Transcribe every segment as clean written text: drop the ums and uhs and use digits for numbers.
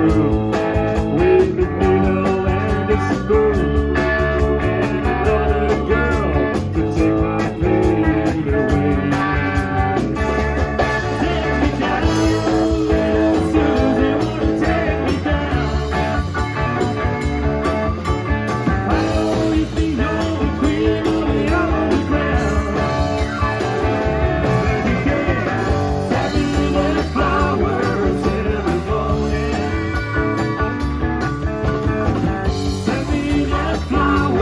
through. With the needle and the spoon, and another girl to take my fate away. Take me down, little Susie, wanna take me down. I always think you're the queen of the underground. And you can send me the flowers in the morning. Send me the flowers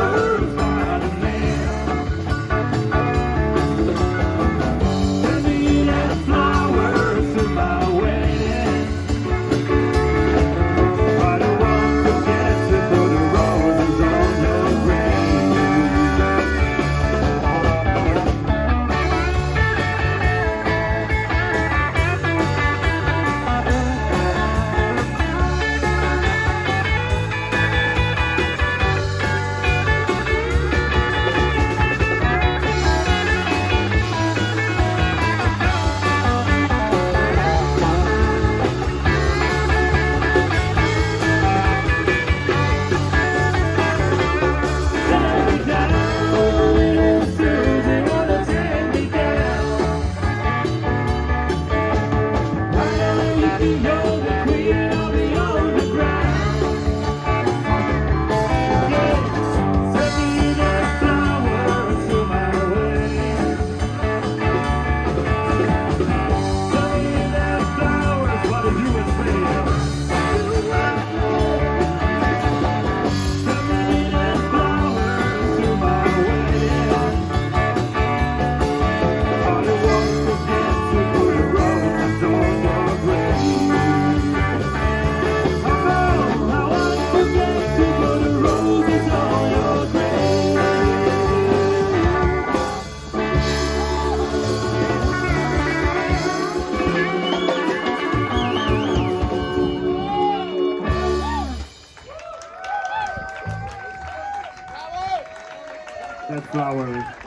by the mail. Send me the flowers to my wedding. I don't want to get to put the roses on your grave. That's flowers.